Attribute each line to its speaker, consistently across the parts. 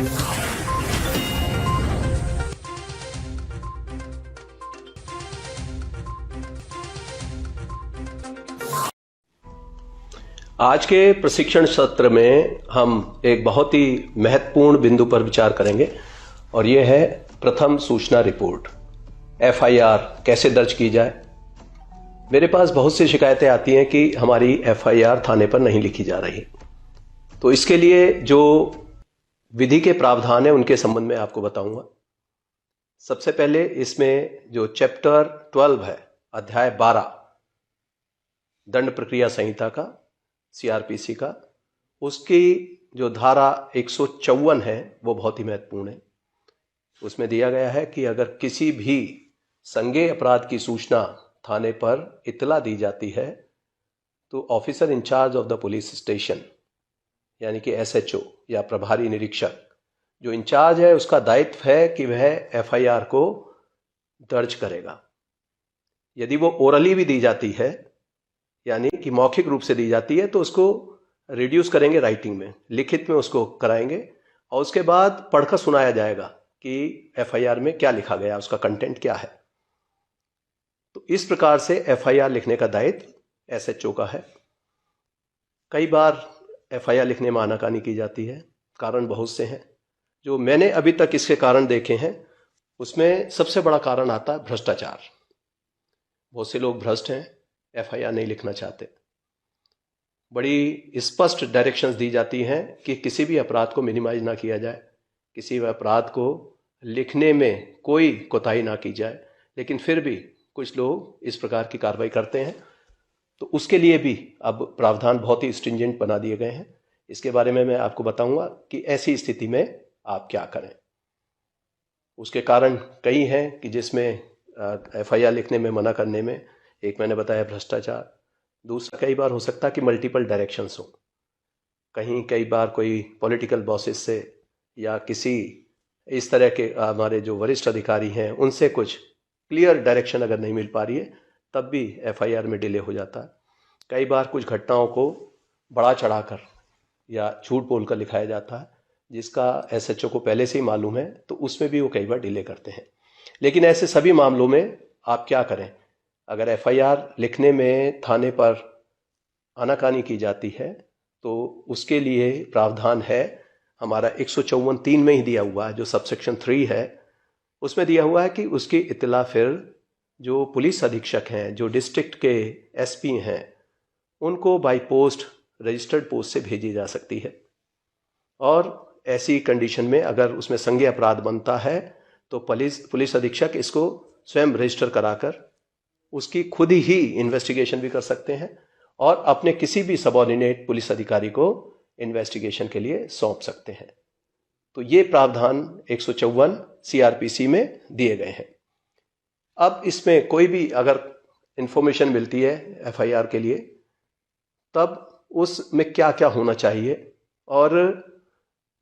Speaker 1: आज के प्रशिक्षण सत्र में हम एक बहुत ही महत्वपूर्ण बिंदु पर विचार करेंगे और यह है प्रथम सूचना रिपोर्ट। एफआईआर कैसे दर्ज की जाए। मेरे पास बहुत सी शिकायतें आती हैं कि हमारी एफआईआर थाने पर नहीं लिखी जा रही, तो इसके लिए जो विधि के प्रावधान है उनके संबंध में आपको बताऊंगा। सबसे पहले इसमें जो चैप्टर 12 है, अध्याय 12 दंड प्रक्रिया संहिता का, सीआरपीसी का, उसकी जो धारा 154 है वो बहुत ही महत्वपूर्ण है। उसमें दिया गया है कि अगर किसी भी संज्ञेय अपराध की सूचना थाने पर इतला दी जाती है तो officer in charge of the police station यानी कि एसएचओ या प्रभारी निरीक्षक जो इंचार्ज है उसका दायित्व है कि वह एफआईआर को दर्ज करेगा। यदि वो ओरली भी दी जाती है यानी कि मौखिक रूप से दी जाती है तो उसको रिड्यूस करेंगे राइटिंग में, लिखित में उसको कराएंगे और उसके बाद पढ़कर सुनाया जाएगा कि एफआईआर में क्या लिखा गया, उसका कंटेंट क्या है। तो इस प्रकार से एफआईआर लिखने का दायित्व एसएचओ का है। कई बार एफआईआर लिखने में आनाकानी की जाती है, कारण बहुत से हैं। जो मैंने अभी तक इसके कारण देखे हैं उसमें सबसे बड़ा कारण आता है भ्रष्टाचार। बहुत से लोग भ्रष्ट हैं, एफआईआर नहीं लिखना चाहते। बड़ी स्पष्ट डायरेक्शंस दी जाती हैं कि किसी भी अपराध को मिनिमाइज ना किया जाए, किसी भी अपराध को लिखने में कोई कोताही ना की जाए, लेकिन फिर भी कुछ लोग इस प्रकार की कार्रवाई करते हैं। तो उसके लिए भी अब प्रावधान बहुत ही स्ट्रिंजेंट बना दिए गए हैं। इसके बारे में मैं आपको बताऊंगा कि ऐसी स्थिति में आप क्या करें। उसके कारण कई हैं कि जिसमें एफआईआर लिखने में मना करने में, एक मैंने बताया भ्रष्टाचार, दूसरा कई बार हो सकता है कि मल्टीपल डायरेक्शंस हो। कहीं कई बार कोई पॉलिटिकल बॉसेस से या किसी इस तरह के हमारे जो वरिष्ठ अधिकारी हैं उनसे कुछ क्लियर डायरेक्शन अगर नहीं मिल पा रही है तब भी एफआईआर में डिले हो जाता है। कई बार कुछ घटनाओं को बढ़ा चढ़ाकर या झूठ बोलकर लिखाया जाता है जिसका एसएचओ को पहले से ही मालूम है, तो उसमें भी वो कई बार डिले करते हैं। लेकिन ऐसे सभी मामलों में आप क्या करें। अगर एफआईआर लिखने में थाने पर आनाकानी की जाती है तो उसके लिए प्रावधान है हमारा 154(3) में ही दिया हुआ है, जो सबसेक्शन 3 है उसमें दिया हुआ है कि उसकी इत्तला फिर जो पुलिस अधीक्षक हैं, जो डिस्ट्रिक्ट के एसपी हैं, उनको बाय पोस्ट, रजिस्टर्ड पोस्ट से भेजी जा सकती है। और ऐसी कंडीशन में अगर उसमें संज्ञेय अपराध बनता है तो पुलिस अधीक्षक इसको स्वयं रजिस्टर कराकर उसकी खुद ही इन्वेस्टिगेशन भी कर सकते हैं और अपने किसी भी सबऑर्डिनेट पुलिस अधिकारी को इन्वेस्टिगेशन के लिए सौंप सकते हैं। तो ये प्रावधान 154 सीआरपीसी में दिए गए हैं। अब इसमें कोई भी अगर इंफॉर्मेशन मिलती है एफआईआर के लिए तब उसमें क्या क्या होना चाहिए और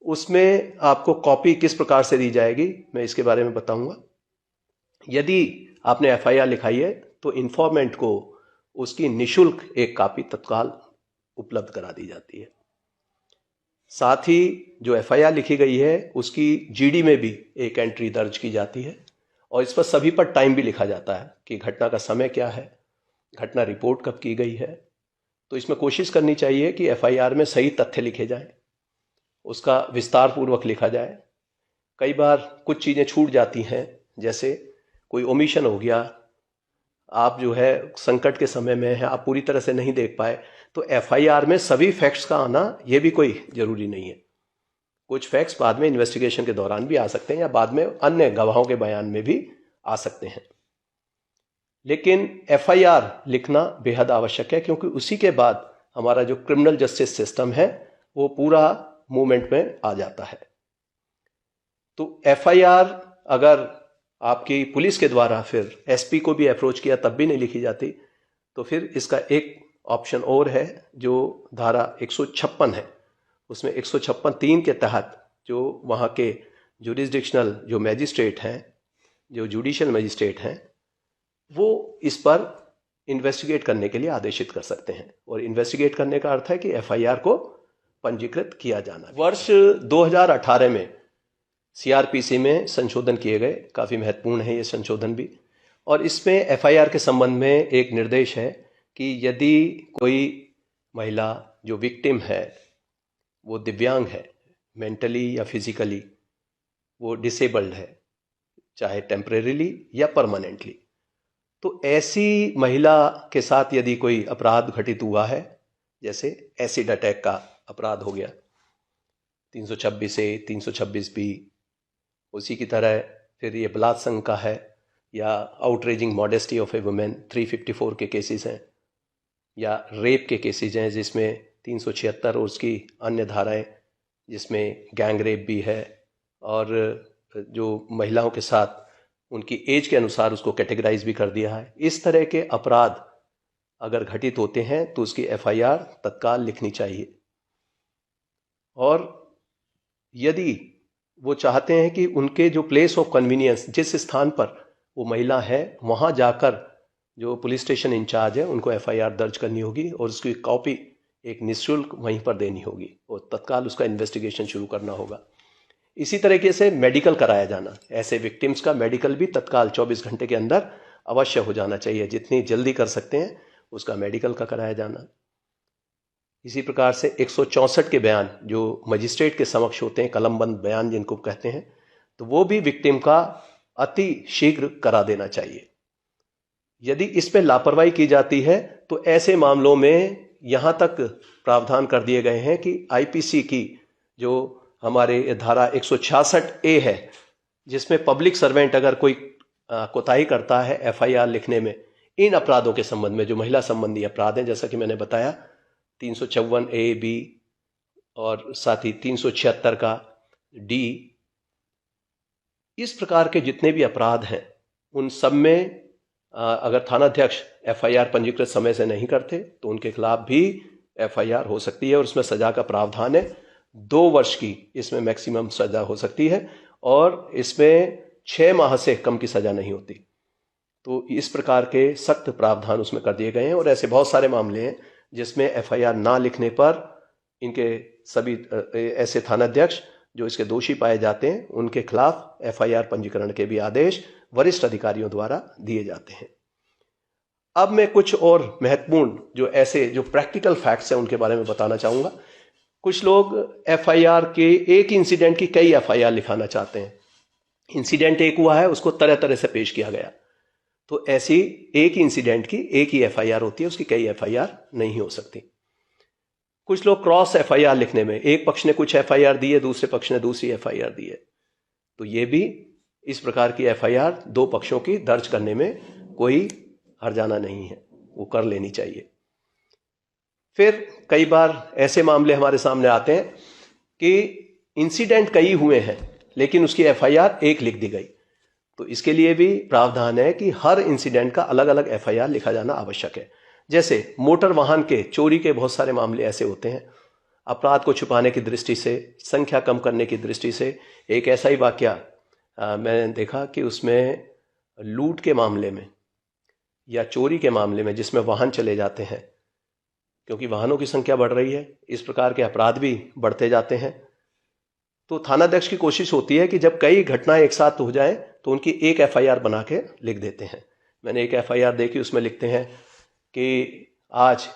Speaker 1: उसमें आपको कॉपी किस प्रकार से दी जाएगी, मैं इसके बारे में बताऊंगा। यदि आपने एफआईआर लिखाई है तो इन्फॉर्मेंट को उसकी निशुल्क एक कॉपी तत्काल उपलब्ध करा दी जाती है। साथ ही जो एफआईआर लिखी गई है उसकी जीडी में भी एक एंट्री दर्ज की जाती है और इस पर सभी पर टाइम भी लिखा जाता है कि घटना का समय क्या है, घटना रिपोर्ट कब की गई है। तो इसमें कोशिश करनी चाहिए कि एफआईआर में सही तथ्य लिखे जाएं, उसका विस्तार पूर्वक लिखा जाए। कई बार कुछ चीज़ें छूट जाती हैं, जैसे कोई ओमिशन हो गया, आप जो है संकट के समय में है, आप पूरी तरह से नहीं देख पाए, तो एफआईआर में सभी फैक्ट्स का आना ये भी कोई जरूरी नहीं है। कुछ फैक्ट्स बाद में इन्वेस्टिगेशन के दौरान भी आ सकते हैं या बाद में अन्य गवाहों के बयान में भी आ सकते हैं। लेकिन एफआईआर लिखना बेहद आवश्यक है क्योंकि उसी के बाद हमारा जो क्रिमिनल जस्टिस सिस्टम है वो पूरा मूवमेंट में आ जाता है। तो एफआईआर अगर आपकी पुलिस के द्वारा फिर एसपी को भी अप्रोच किया तब भी नहीं लिखी जाती, तो फिर इसका एक ऑप्शन और है जो धारा 156 है, उसमें 156(3) के तहत जो वहाँ के जुरिस्डिक्शनल जो मैजिस्ट्रेट हैं, जो जुडिशियल मैजिस्ट्रेट हैं, वो इस पर इन्वेस्टिगेट करने के लिए आदेशित कर सकते हैं। और इन्वेस्टिगेट करने का अर्थ है कि एफआईआर को पंजीकृत किया जाना। वर्ष 2018 में सीआरपीसी में संशोधन किए गए, काफ़ी महत्वपूर्ण है ये संशोधन भी। और इसमें एफआईआर के संबंध में एक निर्देश है कि यदि कोई महिला जो विक्टिम है वो दिव्यांग है, मेंटली या फिजिकली वो डिसेबल्ड है, चाहे टेम्परेरीली या परमानेंटली, तो ऐसी महिला के साथ यदि कोई अपराध घटित हुआ है, जैसे एसिड अटैक का अपराध हो गया 326A 326B, उसी की तरह फिर ये बलात्संग का है, या outraging modesty of A women 354 के केसेस हैं, या रेप के केसेस हैं जिसमें 376 और उसकी अन्य धाराएं जिसमें गैंग रेप भी है, और जो महिलाओं के साथ उनकी एज के अनुसार उसको कैटेगराइज भी कर दिया है। इस तरह के अपराध अगर घटित होते हैं तो उसकी एफआईआर तत्काल लिखनी चाहिए। और यदि वो चाहते हैं कि उनके जो प्लेस ऑफ कन्वीनियंस, जिस स्थान पर वो महिला है, वहां जाकर जो पुलिस स्टेशन इंचार्ज है उनको एफआईआर दर्ज करनी होगी और उसकी कॉपी एक निःशुल्क वहीं पर देनी होगी और तत्काल उसका इन्वेस्टिगेशन शुरू करना होगा। इसी तरीके से मेडिकल कराया जाना, ऐसे विक्टिम्स का मेडिकल भी तत्काल 24 घंटे के अंदर अवश्य हो जाना चाहिए, जितनी जल्दी कर सकते हैं उसका मेडिकल का कराया जाना। इसी प्रकार से 164 के बयान जो मजिस्ट्रेट के समक्ष होते हैं, कलमबंद बयान जिनको कहते हैं, तो वो भी विक्टिम का अति शीघ्र करा देना चाहिए। यदि इस पे लापरवाही की जाती है तो ऐसे मामलों में यहां तक प्रावधान कर दिए गए हैं कि आईपीसी की जो हमारे धारा 166A है, जिसमें पब्लिक सर्वेंट अगर कोई कोताही करता है एफआईआर लिखने में, इन अपराधों के संबंध में जो महिला संबंधी अपराध हैं, जैसा कि मैंने बताया 354A-B और साथ ही 376 का D, इस प्रकार के जितने भी अपराध हैं उन सब में अगर थानाध्यक्ष एफआईआर पंजीकृत समय से नहीं करते तो उनके खिलाफ भी एफआईआर हो सकती है और उसमें सजा का प्रावधान है 2 वर्ष की, इसमें मैक्सिमम सजा हो सकती है और इसमें 6 माह से कम की सजा नहीं होती। तो इस प्रकार के सख्त प्रावधान उसमें कर दिए गए हैं और ऐसे बहुत सारे मामले हैं जिसमें एफआईआर ना लिखने पर इनके सभी ऐसे थानाध्यक्ष जो इसके दोषी पाए जाते हैं उनके खिलाफ एफआईआर पंजीकरण के भी आदेश वरिष्ठ अधिकारियों द्वारा दिए जाते हैं। अब मैं कुछ और महत्वपूर्ण जो ऐसे जो प्रैक्टिकल फैक्ट्स हैं उनके बारे में बताना चाहूंगा। कुछ लोग एफआईआर के एक इंसिडेंट की कई एफआईआर लिखाना चाहते हैं। इंसिडेंट एक हुआ है, उसको तरह तरह से पेश किया गया, तो ऐसी एक इंसिडेंट की एक ही एफआईआर होती है, उसकी कई एफआईआर नहीं हो सकती। कुछ लोग क्रॉस एफआईआर लिखने में, एक पक्ष ने कुछ एफआईआर दी है, दूसरे पक्ष ने दूसरी एफआईआर दी है, तो ये भी इस प्रकार की एफआईआर 2 पक्षों की दर्ज करने में कोई हर्जाना नहीं है, वो कर लेनी चाहिए। फिर कई बार ऐसे मामले हमारे सामने आते हैं कि इंसिडेंट कई हुए हैं लेकिन उसकी एफआईआर एक लिख दी गई, तो इसके लिए भी प्रावधान है कि हर इंसिडेंट का अलग अलग एफआईआर लिखा जाना आवश्यक है। जैसे मोटर वाहन के चोरी के बहुत सारे मामले ऐसे होते हैं, अपराध को छुपाने की दृष्टि से, संख्या कम करने की दृष्टि से। एक ऐसा ही वाकया मैंने देखा कि उसमें लूट के मामले में या चोरी के मामले में जिसमें वाहन चले जाते हैं, क्योंकि वाहनों की संख्या बढ़ रही है, इस प्रकार के अपराध भी बढ़ते जाते हैं, तो थानाध्यक्ष की कोशिश होती है कि जब कई घटनाएं एक साथ हो जाएं तो उनकी एक एफआईआर बना के लिख देते हैं। मैंने एक एफआईआर देखी, उसमें लिखते हैं कि आज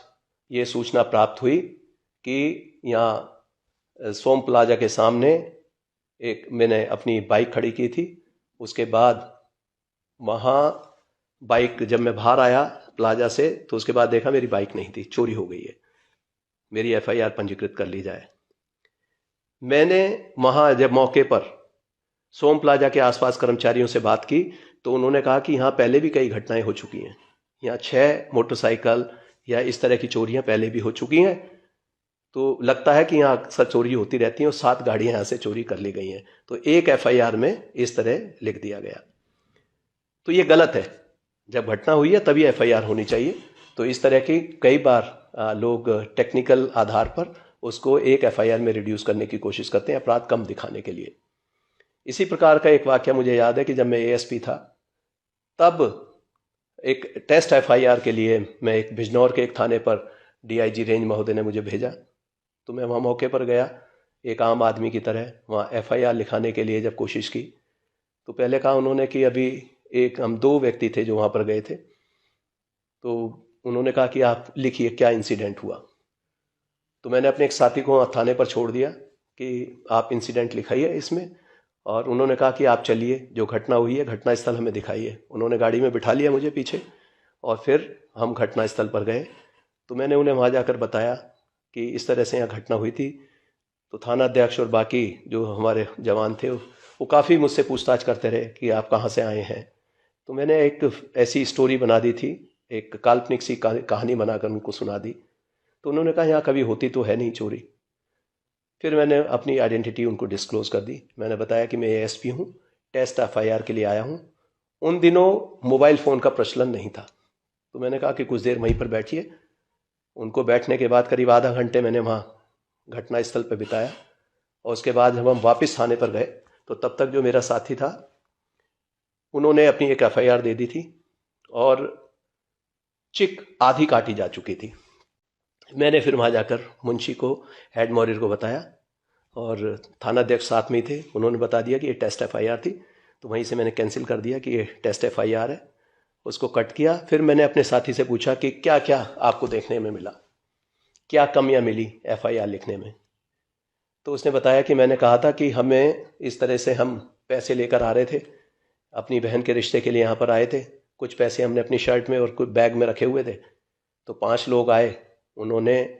Speaker 1: ये सूचना प्राप्त हुई कि यहाँ सोम प्लाजा के सामने मैंने अपनी बाइक खड़ी की थी, उसके बाद वहाँ बाइक जब मैं बाहर आया प्लाजा से तो उसके बाद देखा मेरी बाइक नहीं थी, चोरी हो गई है, मेरी एफआईआर पंजीकृत कर ली जाए। मैंने वहाँ जब मौके पर सोम प्लाजा के आसपास कर्मचारियों से बात की तो उन्होंने कहा कि यहाँ पहले भी कई घटनाएं हो चुकी हैं, यहाँ 6 मोटरसाइकिल या इस तरह की चोरियां पहले भी हो चुकी हैं, तो लगता है कि यहाँ अक्सर चोरी होती रहती हैं और 7 गाड़ियां यहाँ से चोरी कर ली गई हैं, तो एक एफआईआर में इस तरह लिख दिया गया। तो ये गलत है, जब घटना हुई है तभी एफआईआर होनी चाहिए। तो इस तरह की कई बार लोग टेक्निकल आधार पर उसको एक एफआईआर में रिड्यूस करने की कोशिश करते हैं, अपराध कम दिखाने के लिए। इसी प्रकार का एक वाक्य मुझे याद है कि जब मैं एएसपी था तब एक टेस्ट एफआईआर के लिए मैं एक बिजनौर के एक थाने पर डीआईजी रेंज महोदय ने मुझे भेजा, तो मैं वहाँ मौके पर गया, एक आम आदमी की तरह वहाँ एफआईआर लिखाने के लिए जब कोशिश की तो पहले कहा उन्होंने कि अभी हम 2 व्यक्ति थे जो वहाँ पर गए थे, तो उन्होंने कहा कि आप लिखिए क्या इंसिडेंट हुआ। तो मैंने अपने एक साथी को थाने पर छोड़ दिया कि आप इंसिडेंट लिखाइए इसमें, और उन्होंने कहा कि आप चलिए जो घटना हुई है घटना स्थल हमें दिखाइए। उन्होंने गाड़ी में बिठा लिया मुझे पीछे और फिर हम घटना स्थल पर गए। तो मैंने उन्हें वहाँ जाकर बताया कि इस तरह से यहाँ घटना हुई थी। तो थाना अध्यक्ष और बाकी जो हमारे जवान थे वो काफ़ी मुझसे पूछताछ करते रहे कि आप कहाँ से आए हैं। तो मैंने एक ऐसी स्टोरी बना दी थी, एक काल्पनिक सी कहानी बनाकर उनको सुना दी। तो उन्होंने कहा यहाँ कभी होती तो है नहीं चोरी। फिर मैंने अपनी आइडेंटिटी उनको डिस्क्लोज कर दी। मैंने बताया कि मैं एएसपी हूँ, टेस्ट एफआईआर के लिए आया हूँ। उन दिनों मोबाइल फ़ोन का प्रचलन नहीं था, तो मैंने कहा कि कुछ देर वहीं पर बैठिए। उनको बैठने के बाद करीब आधा घंटे मैंने वहाँ घटना स्थल पर बिताया, और उसके बाद जब हम वापस थाने पर गए तो तब तक जो मेरा साथी था उन्होंने अपनी एक एफआईआर दे दी थी और चिक आधी काटी जा चुकी थी। मैंने फिर वहाँ जाकर मुंशी को, हेड मॉरियर को बताया, और थाना अध्यक्ष साथ में थे, उन्होंने बता दिया कि ये टेस्ट एफआईआर थी। तो वहीं से मैंने कैंसिल कर दिया कि ये टेस्ट एफआईआर है, उसको कट किया। फिर मैंने अपने साथी से पूछा कि क्या क्या आपको देखने में मिला, क्या कमियां मिली एफआईआर लिखने में। तो उसने बताया कि मैंने कहा था कि हमें इस तरह से हम पैसे लेकर आ रहे थे, अपनी बहन के रिश्ते के लिए यहाँ पर आए थे। कुछ पैसे हमने अपनी शर्ट में और कुछ बैग में रखे हुए थे। तो 5 लोग आए, उन्होंने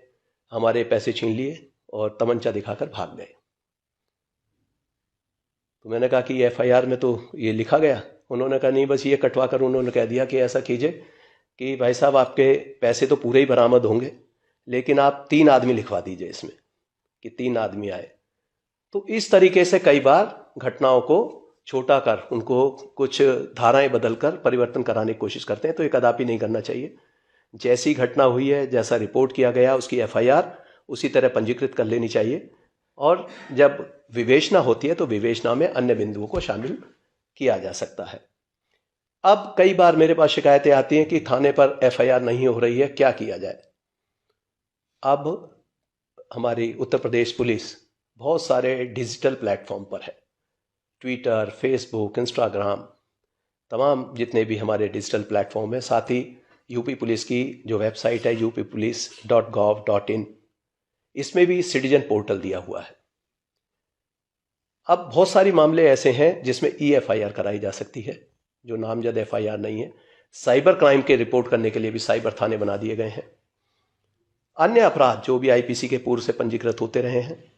Speaker 1: हमारे पैसे छीन लिए और तमंचा दिखाकर भाग गए। तो मैंने कहा कि एफआईआर में तो ये लिखा गया। उन्होंने कहा नहीं, बस ये कटवा कर उन्होंने कह दिया कि ऐसा कीजिए कि भाई साहब आपके पैसे तो पूरे ही बरामद होंगे, लेकिन आप 3 आदमी लिखवा दीजिए इसमें कि 3 आदमी आए। तो इस तरीके से कई बार घटनाओं को छोटा कर उनको कुछ धाराएं बदलकर परिवर्तन कराने की कोशिश करते हैं। तो ये कदापि नहीं करना चाहिए। जैसी घटना हुई है, जैसा रिपोर्ट किया गया उसकी एफआईआर उसी तरह पंजीकृत कर लेनी चाहिए, और जब विवेचना होती है तो विवेचना में अन्य बिंदुओं को शामिल किया जा सकता है। अब कई बार मेरे पास शिकायतें आती हैं कि थाने पर एफआईआर नहीं हो रही है, क्या किया जाए। अब हमारी उत्तर प्रदेश पुलिस बहुत सारे डिजिटल प्लेटफॉर्म पर है, ट्विटर, फेसबुक, इंस्टाग्राम, तमाम जितने भी हमारे डिजिटल प्लेटफॉर्म है। साथ ही यूपी पुलिस की जो वेबसाइट है uppolice.gov.in, इसमें भी सिटीजन पोर्टल दिया हुआ है। अब बहुत सारे मामले ऐसे हैं जिसमें eFIR कराई जा सकती है, जो नामजद एफआईआर नहीं है। साइबर क्राइम के रिपोर्ट करने के लिए भी साइबर थाने बना दिए गए हैं। अन्य अपराध जो भी आईपीसी के पूर्व से पंजीकृत होते रहे हैं,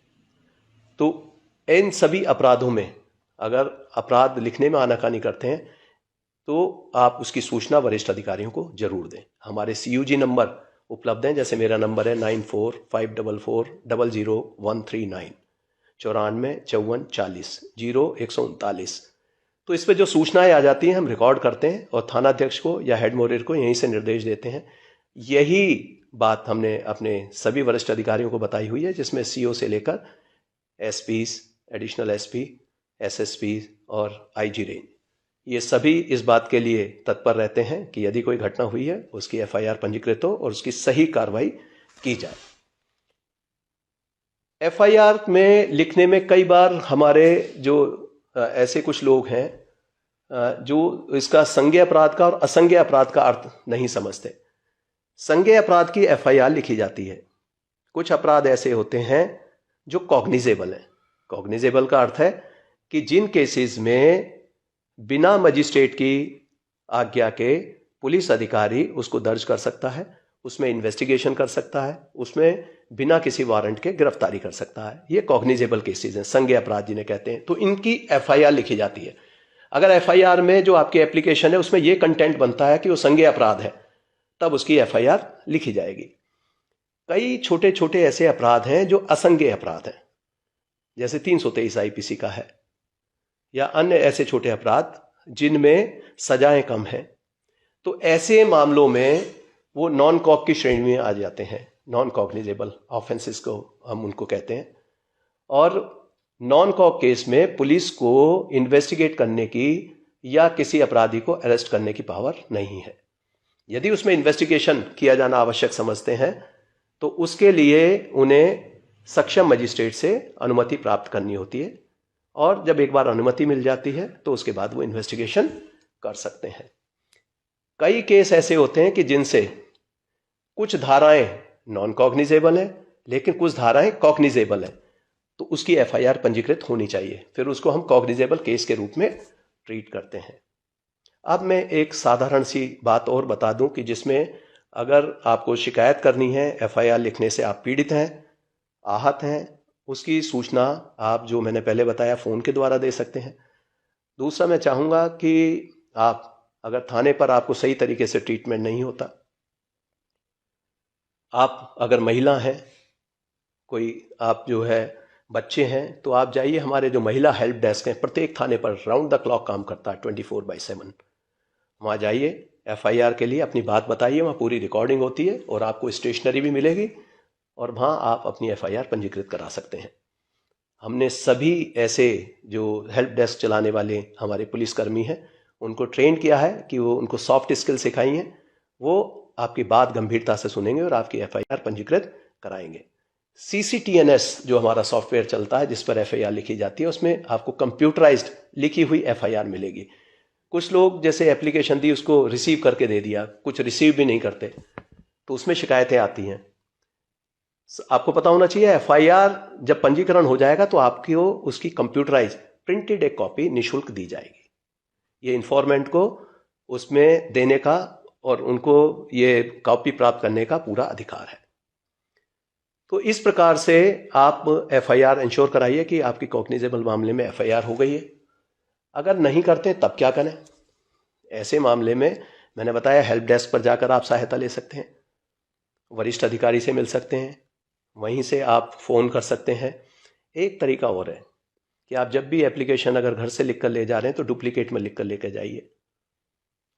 Speaker 1: तो इन सभी अपराधों में अगर अपराध लिखने में आनाकानी करते हैं तो आप उसकी सूचना वरिष्ठ अधिकारियों को जरूर दें। हमारे CUG नंबर उपलब्ध हैं, जैसे मेरा नंबर है 9454400139 9454400139। तो इस पर जो सूचनाएं आ जाती हैं हम रिकॉर्ड करते हैं और थाना अध्यक्ष को या हेड मॉरियर को यहीं से निर्देश देते हैं। यही बात हमने अपने सभी वरिष्ठ अधिकारियों को बताई हुई है, जिसमें CO से लेकर SPs, एडिशनल SP, SSP और IG रेंज, ये सभी इस बात के लिए तत्पर रहते हैं कि यदि कोई घटना हुई है उसकी एफआईआर पंजीकृत हो और उसकी सही कार्रवाई की जाए। एफआईआर में लिखने में कई बार हमारे जो ऐसे कुछ लोग हैं जो इसका संज्ञेय अपराध का और असंज्ञेय अपराध का अर्थ नहीं समझते। संज्ञेय अपराध की एफआईआर लिखी जाती है। कुछ अपराध ऐसे होते हैं जो कॉग्निजेबल है। कॉग्निजेबल का अर्थ है कि जिन केसेस में बिना मजिस्ट्रेट की आज्ञा के पुलिस अधिकारी उसको दर्ज कर सकता है, उसमें इन्वेस्टिगेशन कर सकता है, उसमें बिना किसी वारंट के गिरफ्तारी कर सकता है। ये कॉग्निजेबल केसेस हैं, संज्ञेय अपराध जिन्हें कहते हैं। तो इनकी एफआईआर लिखी जाती है। अगर एफआईआर में जो आपकी एप्लीकेशन है उसमें यह कंटेंट बनता है कि वो संज्ञेय अपराध है, तब उसकी एफआईआर लिखी जाएगी। कई छोटे छोटे ऐसे अपराध हैं जो असंज्ञेय अपराध हैं, जैसे 323 आईपीसी का है, या अन्य ऐसे छोटे अपराध जिनमें सजाएं कम हैं। तो ऐसे मामलों में वो नॉन कॉग की श्रेणी में आ जाते हैं। नॉन कॉग्निजेबल ऑफेंसेस को हम उनको कहते हैं। और नॉन कॉग केस में पुलिस को इन्वेस्टिगेट करने की या किसी अपराधी को अरेस्ट करने की पावर नहीं है। यदि उसमें इन्वेस्टिगेशन किया जाना आवश्यक समझते हैं तो उसके लिए उन्हें सक्षम मजिस्ट्रेट से अनुमति प्राप्त करनी होती है, और जब एक बार अनुमति मिल जाती है तो उसके बाद वो इन्वेस्टिगेशन कर सकते हैं। कई केस ऐसे होते हैं कि जिनसे कुछ धाराएं नॉन कॉग्निजेबल हैं लेकिन कुछ धाराएं कॉग्निजेबल हैं, तो उसकी एफआईआर पंजीकृत होनी चाहिए, फिर उसको हम कॉग्निजेबल केस के रूप में ट्रीट करते हैं। अब मैं एक साधारण सी बात और बता दूं कि जिसमें अगर आपको शिकायत करनी है, एफआईआर लिखने से आप पीड़ित हैं, आहत हैं, उसकी सूचना आप जो मैंने पहले बताया फ़ोन के द्वारा दे सकते हैं। दूसरा मैं चाहूँगा कि आप अगर थाने पर आपको सही तरीके से ट्रीटमेंट नहीं होता, आप अगर महिला हैं, कोई आप जो है बच्चे हैं, तो आप जाइए, हमारे जो महिला हेल्प डेस्क हैं प्रत्येक थाने पर राउंड द क्लॉक काम करता है 24/7। वहाँ जाइए, एफआईआर के लिए अपनी बात बताइए, वहाँ पूरी रिकॉर्डिंग होती है और आपको स्टेशनरी भी मिलेगी, और वहाँ आप अपनी एफआईआर पंजीकृत करा सकते हैं। हमने सभी ऐसे जो हेल्प डेस्क चलाने वाले हमारे पुलिसकर्मी हैं उनको ट्रेन किया है कि वो उनको सॉफ्ट स्किल सिखाई हैं, वो आपकी बात गंभीरता से सुनेंगे और आपकी एफआईआर पंजीकृत कराएंगे। CCTNS जो हमारा सॉफ्टवेयर चलता है जिस पर एफआईआर लिखी जाती है, उसमें आपको कंप्यूटराइज्ड लिखी हुई एफआईआर मिलेगी। कुछ लोग जैसे एप्लीकेशन दी उसको रिसीव करके दे दिया, कुछ रिसीव भी नहीं करते, तो उसमें शिकायतें आती हैं। आपको पता होना चाहिए एफआईआर जब पंजीकरण हो जाएगा तो आपको उसकी कंप्यूटराइज प्रिंटेड एक कॉपी निशुल्क दी जाएगी। ये इन्फॉर्मेंट को उसमें देने का और उनको ये कॉपी प्राप्त करने का पूरा अधिकार है। तो इस प्रकार से आप एफआईआर इंश्योर कराइए कि आपकी कॉग्निजेबल मामले में एफआईआर हो गई है। अगर नहीं करते तब क्या करें? ऐसे मामले में मैंने बताया हेल्प डेस्क पर जाकर आप सहायता ले सकते हैं, वरिष्ठ अधिकारी से मिल सकते हैं, वहीं से आप फ़ोन कर सकते हैं। एक तरीका और है कि आप जब भी एप्लीकेशन अगर घर से लिख कर ले जा रहे हैं तो डुप्लीकेट में लिख कर लेकर जाइए,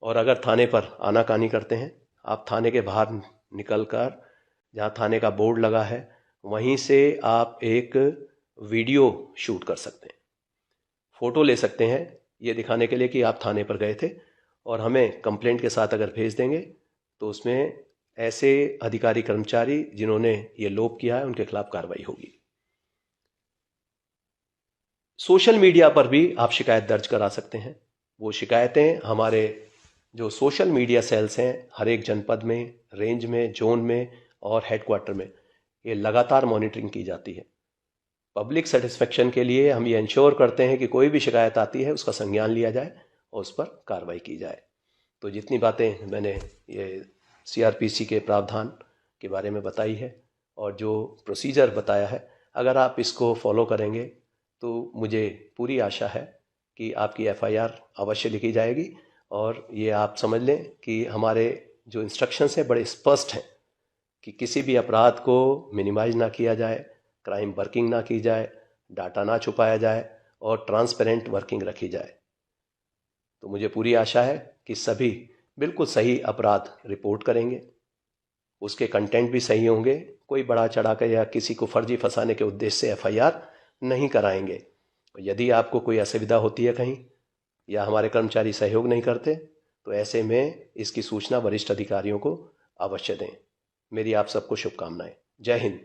Speaker 1: और अगर थाने पर आनाकानी करते हैं, आप थाने के बाहर निकल कर जहाँ थाने का बोर्ड लगा है वहीं से आप एक वीडियो शूट कर सकते हैं, फ़ोटो ले सकते हैं, ये दिखाने के लिए कि आप थाने पर गए थे, और हमें कंप्लेंट के साथ अगर भेज देंगे तो उसमें ऐसे अधिकारी कर्मचारी जिन्होंने ये लोप किया है उनके खिलाफ कार्रवाई होगी। सोशल मीडिया पर भी आप शिकायत दर्ज करा सकते हैं। वो शिकायतें हमारे जो सोशल मीडिया सेल्स हैं हर एक जनपद में, रेंज में, जोन में और हेडक्वार्टर में, ये लगातार मॉनिटरिंग की जाती है। पब्लिक सेटिस्फेक्शन के लिए हम ये इंश्योर करते हैं कि कोई भी शिकायत आती है उसका संज्ञान लिया जाए और उस पर कार्रवाई की जाए। तो जितनी बातें मैंने ये CRPC के प्रावधान के बारे में बताई है और जो प्रोसीजर बताया है, अगर आप इसको फॉलो करेंगे तो मुझे पूरी आशा है कि आपकी एफआईआर अवश्य लिखी जाएगी। और ये आप समझ लें कि हमारे जो इंस्ट्रक्शंस हैं बड़े स्पष्ट हैं कि किसी भी अपराध को मिनिमाइज ना किया जाए, क्राइम वर्किंग ना की जाए, डाटा ना छुपाया जाए और ट्रांसपेरेंट वर्किंग रखी जाए। तो मुझे पूरी आशा है कि सभी बिल्कुल सही अपराध रिपोर्ट करेंगे, उसके कंटेंट भी सही होंगे, कोई बढ़ा चढ़ा कर या किसी को फर्जी फंसाने के उद्देश्य से एफआईआर नहीं कराएंगे। यदि आपको कोई असुविधा होती है कहीं या हमारे कर्मचारी सहयोग नहीं करते तो ऐसे में इसकी सूचना वरिष्ठ अधिकारियों को अवश्य दें। मेरी आप सबको शुभकामनाएं। जय हिंद।